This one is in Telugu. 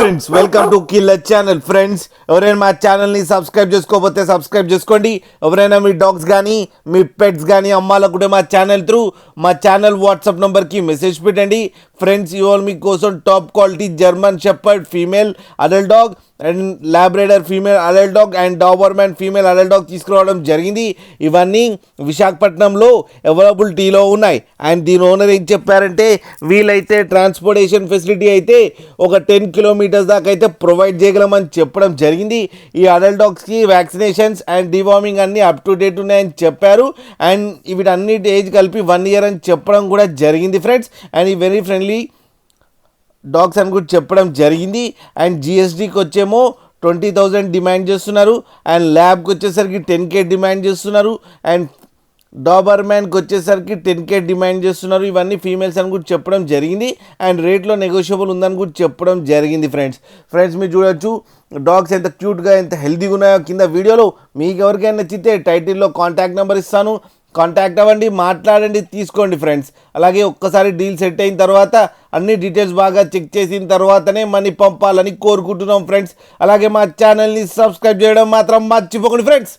Friends welcome to killer channel. Friends ఎవరైనా మా ఛానల్ని సబ్స్క్రైబ్ చేసుకోకపోతే సబ్స్క్రైబ్ చేసుకోండి. ఎవరైనా మీ డాగ్స్ కానీ మీ పెట్స్ కానీ అమ్మాలనుకుంటే మా ఛానల్ త్రూ మా ఛానల్ వాట్సాప్ నెంబర్కి మెసేజ్ పెట్టండి. ఫ్రెండ్స్ ఇవాళ మీకోసం top quality German shepherd female adult dog and Labrador female adult dog and Doberman female adult dog తీసుకురావడం జరిగింది. ఇవన్నీ విశాఖపట్నంలో అవైలబిలిటీలో ఉన్నాయి. అండ్ దీని ఓనర్ ఏం చెప్పారంటే వీలైతే ట్రాన్స్పోర్టేషన్ ఫెసిలిటీ అయితే ఒక 10 కిలోమీటర్స్ దాకా అయితే ప్రొవైడ్ చేయగలమని చెప్పడం జరిగింది. ఈ అడల్ట్ డాగ్స్కి వ్యాక్సినేషన్స్ అండ్ డివార్మింగ్ అన్నీ అప్ టు డేట్ ఉన్నాయని చెప్పారు. అండ్ వీటన్నిటి ఏజ్ కలిపి 1 ఇయర్ అని చెప్పడం కూడా జరిగింది ఫ్రెండ్స్. అండ్ ఈ వెరీ ఫ్రెండ్లీ డాగ్స్ అని కూడా చెప్పడం జరిగింది. అండ్ జిఎస్టీకి వచ్చేమో 20,000 డిమాండ్ చేస్తున్నారు. అండ్ ల్యాబ్కి వచ్చేసరికి 10K డిమాండ్ చేస్తున్నారు. అండ్ డాబర్మ్యాన్కి వచ్చేసరికి 10K డిమాండ్ చేస్తున్నారు. ఇవన్నీ ఫీమేల్స్ అని కూడా చెప్పడం జరిగింది. అండ్ రేట్లో నెగోషియబుల్ ఉందని కూడా చెప్పడం జరిగింది. ఫ్రెండ్స్ మీరు చూడొచ్చు డాగ్స్ ఎంత క్యూట్గా ఎంత హెల్తీగా ఉన్నాయో కింద వీడియోలో. మీకు ఎవరికైనా నచ్చితే టైటిల్లో కాంటాక్ట్ నెంబర్ ఇస్తాను, కాంటాక్ట్ అవ్వండి, మాట్లాడండి, తీసుకోండి ఫ్రెండ్స్. అలాగే ఒక్కసారి డీల్ సెట్ అయిన తర్వాత అన్ని డీటెయిల్స్ బాగా చెక్ చేసిన తర్వాతనే మనీ పంపాలని కోరుకుంటున్నాం ఫ్రెండ్స్. అలాగే మా ఛానల్ని సబ్స్క్రైబ్ చేయడం మాత్రం మర్చిపోకండి ఫ్రెండ్స్.